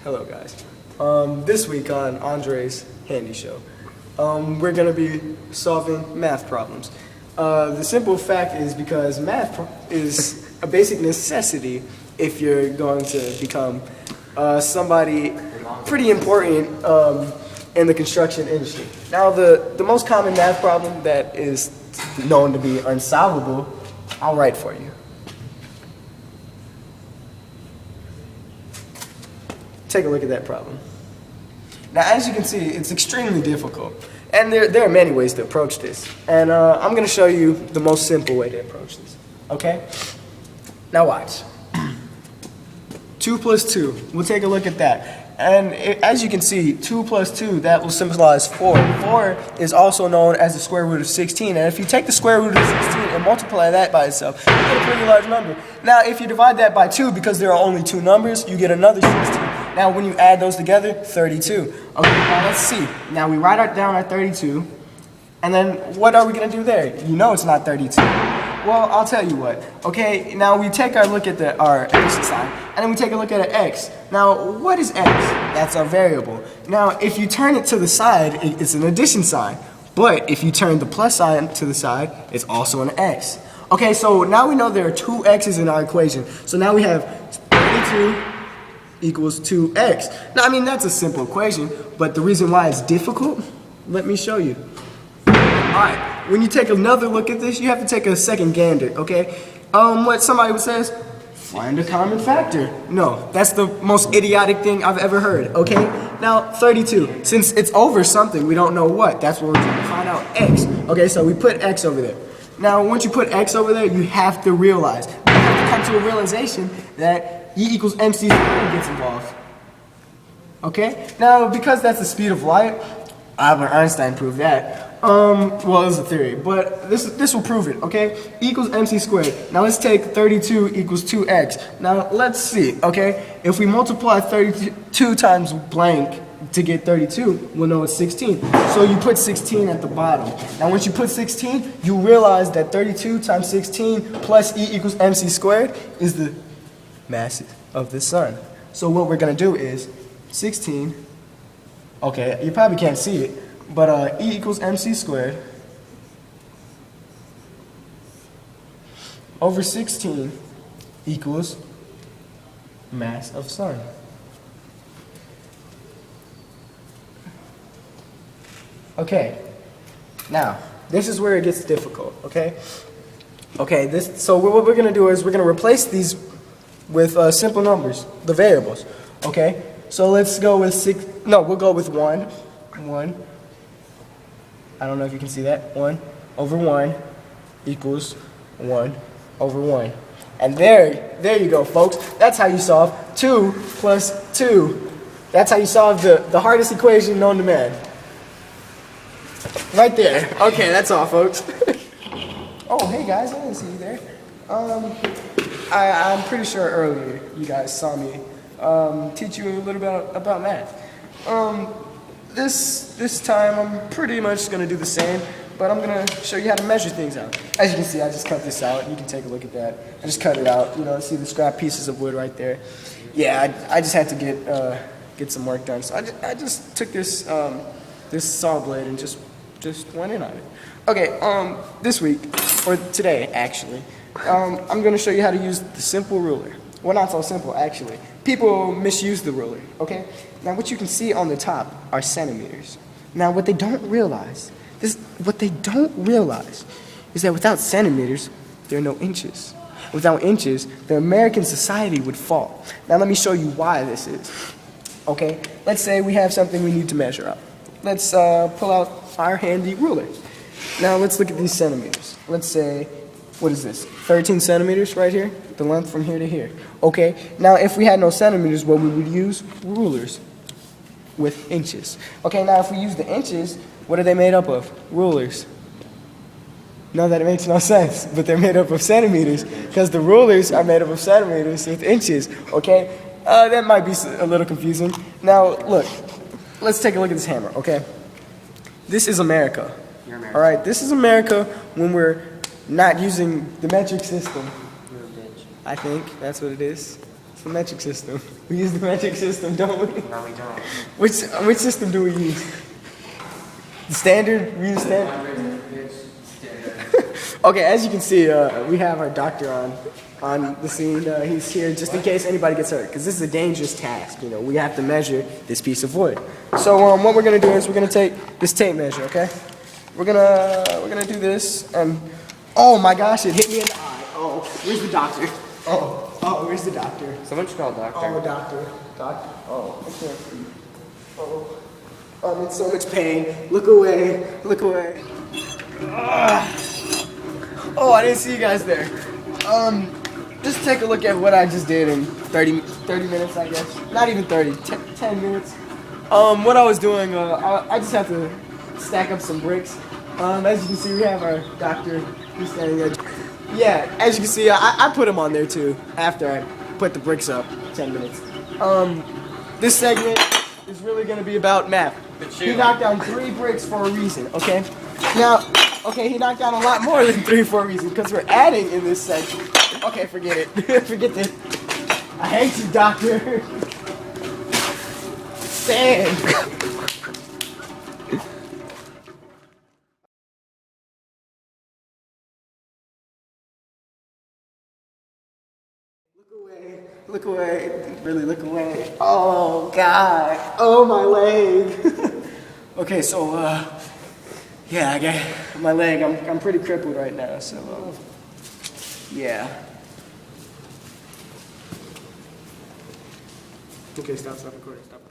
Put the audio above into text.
Hello guys. This week on Andre's Handy Show, we're going to be solving math problems. The simple fact is because math is a basic necessity if you're going to become somebody pretty important in the construction industry. Now the most common math problem that is known to be unsolvable, I'll write for you. Take a look at that problem. Now, as you can see, it's extremely difficult, and there are many ways to approach this. And I'm going to show you the most simple way to approach this. Okay? Now watch. 2 plus 2. We'll take a look at that. And as you can see, 2 plus 2, that will symbolize 4. 4 is also known as the square root of 16. And if you take the square root of 16 and multiply that by itself, you get a pretty large number. Now, if you divide that by 2, because there are only 2 numbers, you get another 16. Now, when you add those together, 32. Okay, now let's see. Now, we write down our 32. And then what are we going to do there? You know it's not 32. Well, I'll tell you what. Okay, now we take our look at our addition sign, and then we take a look at an x. Now, what is x? That's our variable. Now, if you turn it to the side, it's an addition sign. But if you turn the plus sign to the side, it's also an x. Okay, so now we know there are 2 x's in our equation. So now we have 32 equals 2x. Now, I mean, that's a simple equation, but the reason why it's difficult, let me show you. Alright, when you take another look at this, you have to take a second gander, okay? What somebody would say is, find a common factor. No, that's the most idiotic thing I've ever heard, okay? Now, 32, since it's over something, we don't know what. That's what we're trying to find out, x. Okay, so we put x over there. Now, once you put x over there, you have to realize, you have to come to a realization that E equals mc squared gets involved. Okay? Now, because that's the speed of light, Albert Einstein proved that. Well, it's a theory, but this will prove it, okay? E equals mc squared. Now let's take 32 equals 2x. Now let's see, okay? If we multiply 32 times blank to get 32, we'll know it's 16. So you put 16 at the bottom. Now once you put 16, you realize that 32 times 16 plus E equals mc squared is the mass of the sun. So what we're gonna do is 16, okay, you probably can't see it, but E equals mc squared over 16 equals mass of sun. Okay, now this is where it gets difficult, okay? Okay, so what we're going to do is we're going to replace these with simple numbers, the variables, okay? So let's go with we'll go with 1. 1. I don't know if you can see that. 1 over 1 equals 1 over 1. And there you go, folks. That's how you solve 2 plus 2. That's how you solve the hardest equation known to man. Right there. Okay, that's all, folks. Oh, hey guys, I didn't see you there. I'm pretty sure earlier you guys saw me teach you a little bit about math. This time I'm pretty much going to do the same, but I'm going to show you how to measure things out. As you can see, I just cut this out. You can take a look at that. I just cut it out. You know, see the scrap pieces of wood right there. Yeah, I just had to get some work done. So I just took this saw blade and just went in on it. Okay, this week, or today actually, I'm going to show you how to use the simple ruler. Well, not so simple actually. People misuse the ruler, okay? Now what you can see on the top are centimeters. Now what they don't realize is that without centimeters, there are no inches. Without inches, the American society would fall. Now let me show you why this is. Okay, let's say we have something we need to measure up. Let's pull out our handy ruler. Now let's look at these centimeters. Let's say, what is this? 13 centimeters right here? The length from here to here. Okay, now if we had no centimeters, what we would use? Rulers with inches. Okay, now if we use the inches, what are they made up of? Rulers. No, that makes no sense, but they're made up of centimeters because the rulers are made up of centimeters with inches, okay? That might be a little confusing. Now, look, let's take a look at this hammer, okay? This is America. All right, this is America when we're not using the metric system. I think that's what it is. the metric system. We use the metric system, don't we? No, we don't. Which system do we use? The standard? We use standard? Okay, as you can see, we have our doctor on the scene. He's here just in case anybody gets hurt, because this is a dangerous task. You know, we have to measure this piece of wood. So what we're gonna do is we're gonna take this tape measure, okay? We're gonna do this, and oh my gosh, it hit me in the eye. Oh, where's the doctor? Oh, where's the doctor? Someone should call a doctor. Oh, doctor. Oh, I can't see. Oh, I'm in so much pain. Look away. Look away. Oh, I didn't see you guys there. Just take a look at what I just did in 30 minutes, I guess. Not even 30, 10 minutes. What I was doing, I just have to stack up some bricks. As you can see, we have our doctor. He's standing there. Yeah, as you can see, I put him on there too after I put the bricks up. 10 minutes. This segment is really going to be about math. He knocked down 3 bricks for a reason, okay? Now, okay, he knocked down a lot more than 3 for a reason, because we're adding in this section. Okay, forget it. Forget this. I hate you, doctor. Stand. Look away, really look away. Oh God, oh my leg. Okay, so yeah, I got my leg. I'm pretty crippled right now, so yeah. Okay, stop recording, stop.